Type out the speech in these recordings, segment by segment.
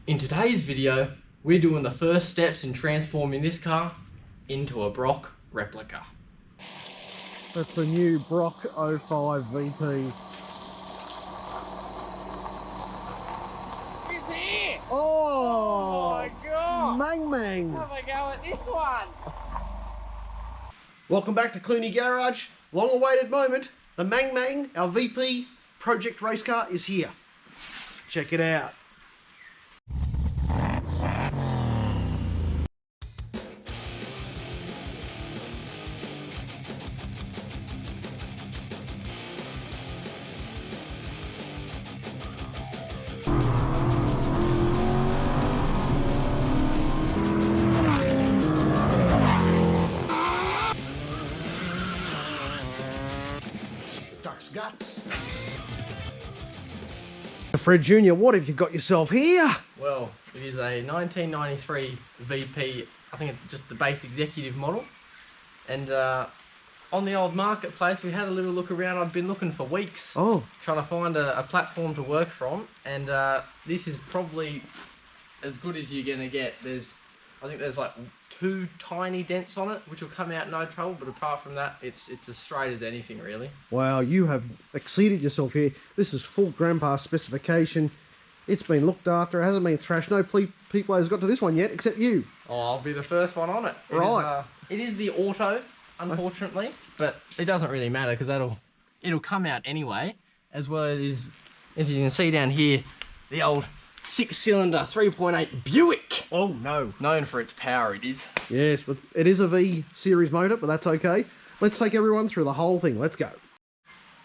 In today's video, we're doing the first steps in transforming this car into a Brock Replica. That's a new Brock 05 VP. It's here! Oh, my god! Mang. Have a go at this one! Welcome back to Clooney Garage. Long awaited moment. The Mang, our VP project race car, is here. Check it out. Duck's guts. Fred Jr., what have you got yourself here? Well, it is a 1993 VP, I think it's just the base executive model. And on the old marketplace, we had a little look around. I'd been looking for weeks, trying to find a platform to work from. And this is probably as good as you're going to get. I think there's like 2 tiny dents on it, which will come out no trouble, but apart from that, it's as straight as anything, really. Wow, you have exceeded yourself here. This is full grandpa specification. It's been looked after, it hasn't been thrashed. No people has got to this one yet, except you. Oh, I'll be the first one on it. Right. It is the auto, unfortunately, but it doesn't really matter because it'll come out anyway, as well as you can see down here, the old 6-cylinder 3.8 Buick. Oh no. Known for its power, it is. Yes, but it is a V series motor, but that's okay. Let's take everyone through the whole thing. Let's go.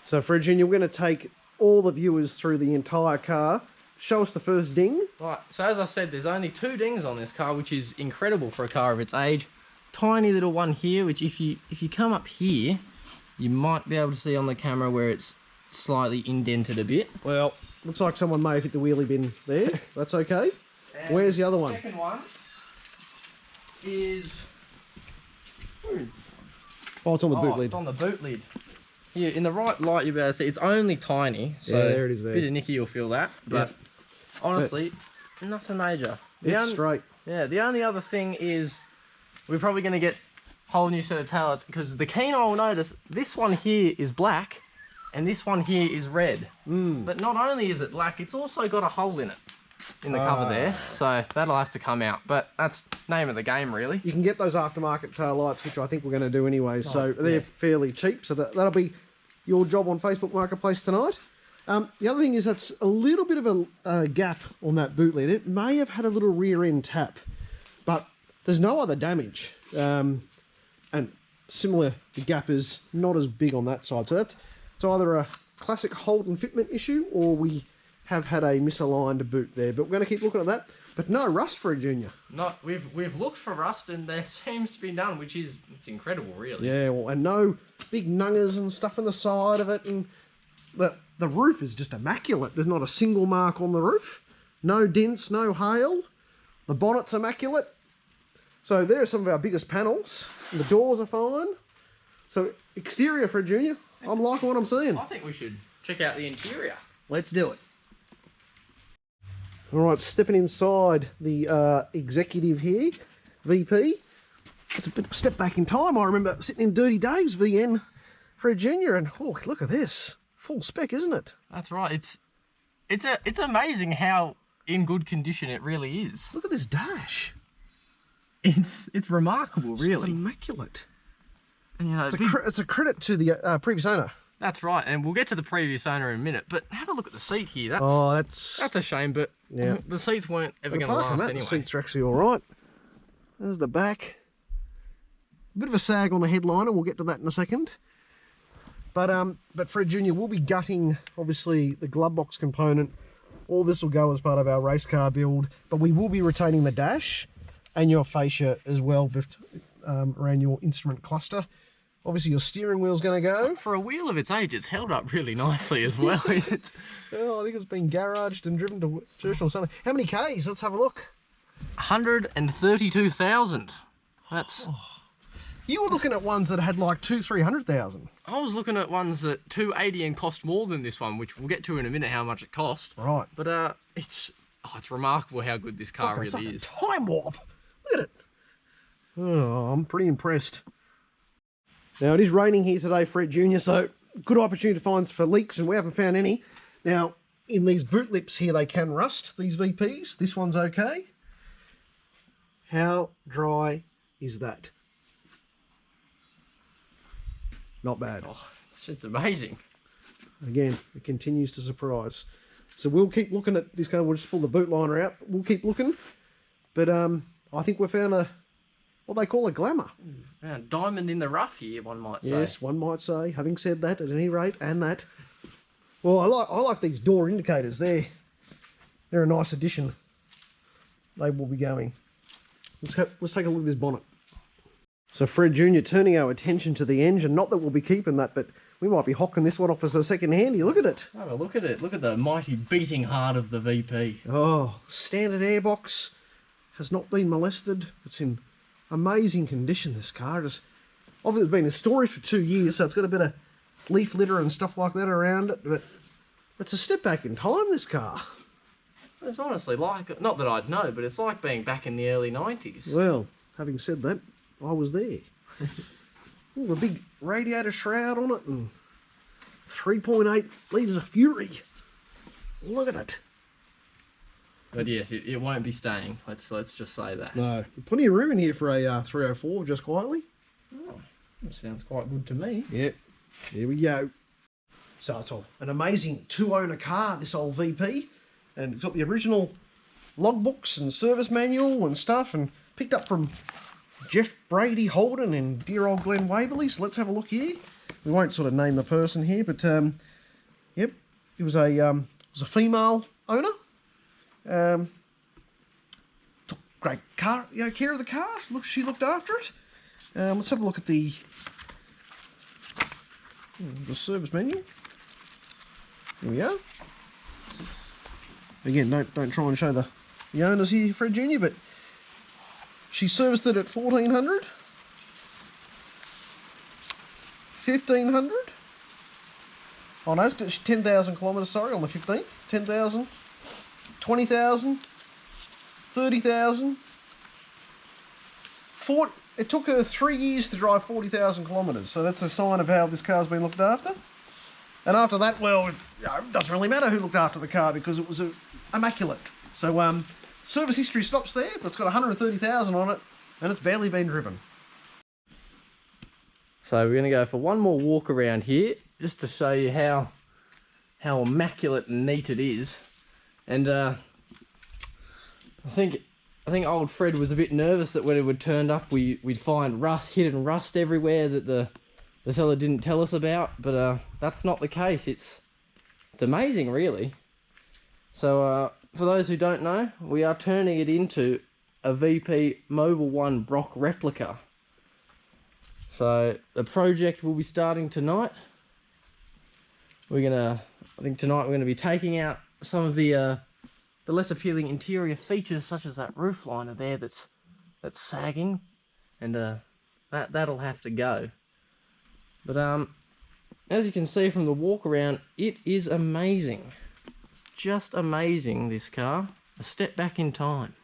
So Fred Jr., we're going to take all the viewers through the entire car. Show us the first ding. Right, so as I said, there's only 2 dings on this car, which is incredible for a car of its age. Tiny little one here, which if you come up here, you might be able to see on the camera where it's slightly indented a bit. Well, looks like someone may have hit the wheelie bin there. That's okay. And where's the other one? The second one is... Where is this one? Oh, it's on the boot lid. It's on the boot lid. Here, in the right light, you'll be able to see. It's only tiny, so yeah, there it is there. A bit of nicky, you'll feel that. But honestly, nothing major. It's straight. Yeah, the only other thing is we're probably going to get a whole new set of taillights, because the keen eye will notice this one here is black and this one here is red. But not only is it black, it's also got a hole in it, in the cover there. So that'll have to come out, but that's name of the game, really. You can get those aftermarket tail lights, which I think we're going to do anyway. So they're fairly cheap. So that'll be your job on Facebook Marketplace tonight. The other thing is that's a little bit of a gap on that boot lid. It may have had a little rear end tap, but there's no other damage. And similar, the gap is not as big on that side. So it's either a classic hold and fitment issue, or we have had a misaligned boot there. But we're going to keep looking at that. But no rust for a Junior. Not we've looked for rust, and there seems to be none, which is incredible, really. Yeah, well, and no big nungers and stuff on the side of it, and the roof is just immaculate. There's not a single mark on the roof. No dents, no hail. The bonnet's immaculate. So there are some of our biggest panels. The doors are fine. So exterior for a Junior, I'm liking what I'm seeing. I think we should check out the interior. Let's do it. All right, stepping inside the executive here, VP. It's a bit of a step back in time. I remember sitting in Dirty Dave's VN for a Junior, and oh, look at this. Full spec, isn't it? That's right. It's amazing how in good condition it really is. Look at this dash. It's remarkable, really. It's immaculate. And, you know, it's a credit to the previous owner. That's right, and we'll get to the previous owner in a minute. But have a look at the seat here. That's a shame, but the seats weren't ever going to last anyway. The seats are actually all right. There's the back. A bit of a sag on the headliner. We'll get to that in a second. But Fred Jr. will be gutting, obviously, the glove box component. All this will go as part of our race car build, but we will be retaining the dash and your fascia as well, around your instrument cluster. Obviously, your steering wheel's going to go. For a wheel of its age, it's held up really nicely as well. Oh, I think it's been garaged and driven to church or something. How many Ks? Let's have a look. 132,000. That's... You were looking at ones that had like 200,000-300,000. I was looking at ones that 280 and cost more than this one, which we'll get to in a minute how much it cost. Right. But it's Oh, it's remarkable how good this car it's like really a is. time warp. Look at it. Oh, I'm pretty impressed. Now, it is raining here today, Fred Jr., so good opportunity to find for leaks, and we haven't found any. Now, in these boot lips here, they can rust, these VPs. This one's okay. How dry is that? Not bad. Oh, it's amazing. Again, it continues to surprise. So we'll keep looking at this car. We'll just pull the boot liner out. We'll keep looking. But I think we found what they call a glamour. A diamond in the rough here, one might say. Yes, one might say. Having said that, at any rate, and that. Well, I like these door indicators. They're a nice addition. They will be going. Let's take a look at this bonnet. So Fred Jr. turning our attention to the engine. Not that we'll be keeping that, but we might be hocking this one off as a second handy. Look at it. Have a look at it. Look at the mighty beating heart of the VP. Oh, standard airbox. Has not been molested. It's in amazing condition, this car. It's obviously been in storage for 2 years, so it's got a bit of leaf litter and stuff like that around it, but it's a step back in time, this car. It's honestly like, not that I'd know, but it's like being back in the early 90s. Well, having said that, I was there. Ooh, a big radiator shroud on it and 3.8 litres of fury. Look at it. But yes, it won't be staying. Let's just say that. No, plenty of room in here for a 304, just quietly. Oh, that sounds quite good to me. Yep, here we go. So it's an amazing two-owner car, this old VP. And it's got the original logbooks and service manual and stuff, and picked up from Jeff Brady Holden in dear old Glen Waverley. So let's have a look here. We won't sort of name the person here, but yep, it was a female owner. Took great care of the car. She looked after it. Let's have a look at the service menu. Here we go. Again, don't try and show the owners here, Fred Jr., but she serviced it at 1400, 1500. Oh no, it's 10,000 kilometres, sorry, on the 15th. 10,000, 20,000, 30,000, 40. It took her 3 years to drive 40,000 kilometres, so that's a sign of how this car's been looked after. And after that, well, it doesn't really matter who looked after the car because it was immaculate. So service history stops there, but it's got 130,000 on it, and it's barely been driven. So we're going to go for one more walk around here, just to show you how immaculate and neat it is. And I think old Fred was a bit nervous that when it would turned up, we'd find hidden rust everywhere that the seller didn't tell us about. But that's not the case. It's amazing, really. So for those who don't know, we are turning it into a VP Mobil 1 Brock Replica. So the project will be starting tonight. I think tonight we're gonna be taking out some of the less appealing interior features, such as that roof liner there that's sagging, and that'll have to go. But as you can see from the walk around, it is amazing. Just amazing, this car. A step back in time.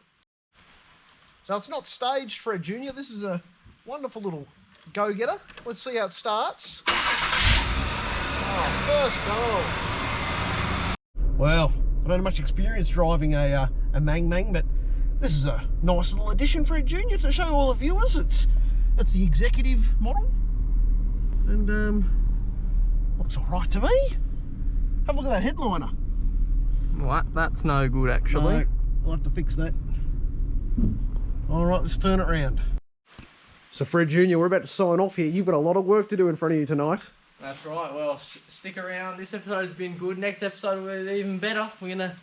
So it's not staged, Fred Jr. This is a wonderful little go-getter. Let's see how it starts. Oh, first go. Well, I don't have much experience driving a Mang Mang, but this is a nice little addition, Fred Jr. to show all the viewers. It's the executive model, and looks all right to me. Have a look at that headliner. What? That's no good, actually. No, I'll have to fix that. All right, let's turn it around. So Fred Jr., we're about to sign off here. You've got a lot of work to do in front of you tonight. That's right. Well, stick around. This episode's been good. Next episode will be even better. We're going to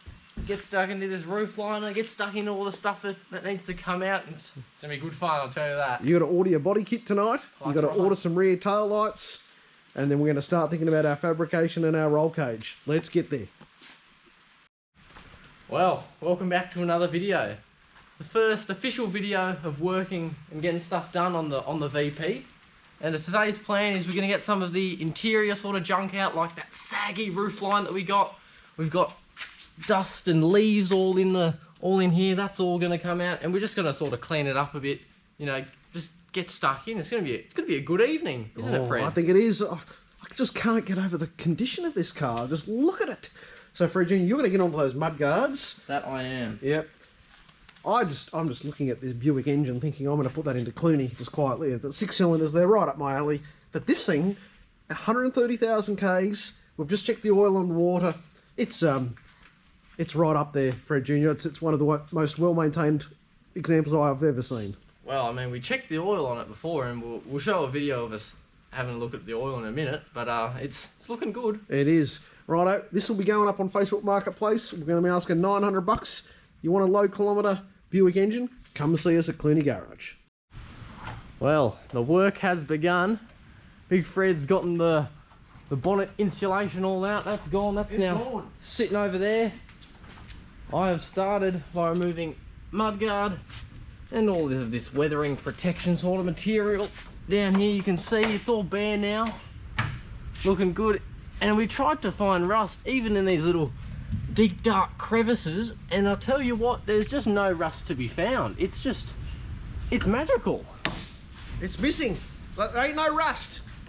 get stuck into this roof liner, get stuck into all the stuff that needs to come out. It's going to be good fun, I'll tell you that. You've got to order your body kit tonight. You've got to order some rear tail lights. And then we're going to start thinking about our fabrication and our roll cage. Let's get there. Well, welcome back to another video. The first official video of working and getting stuff done on the VP. And today's plan is we're going to get some of the interior sort of junk out, like that saggy roof line that we got. We've got dust and leaves all in here. That's all going to come out, and we're just going to sort of clean it up a bit. You know, just get stuck in. It's going to be a good evening, isn't it, Fred? I think it is. I just can't get over the condition of this car. Just look at it. So, Fred Jr., you're going to get onto those mud guards. That I am. Yep. I'm just looking at this Buick engine, thinking I'm going to put that into Clooney just quietly. The 6 cylinders, they're right up my alley. But this thing, 130,000 Ks. We've just checked the oil and water. It's right up there, Fred Jr. It's one of the most well-maintained examples I've ever seen. Well, I mean, we checked the oil on it before, and we'll show a video of us having a look at the oil in a minute. But it's looking good. It is. Righto, this will be going up on Facebook Marketplace. We're going to be asking $900. You want a low-kilometre Buick engine? Come see us at Clooney Garage. Well, the work has begun. Big Fred's gotten the bonnet insulation all out. That's gone. That's now sitting over there. I have started by removing mudguard and all of this weathering protection sort of material. Down here you can see it's all bare now. Looking good. And we tried to find rust even in these little deep dark crevices, and I'll tell you what, there's just no rust to be found. It's magical. It's missing. There ain't no rust.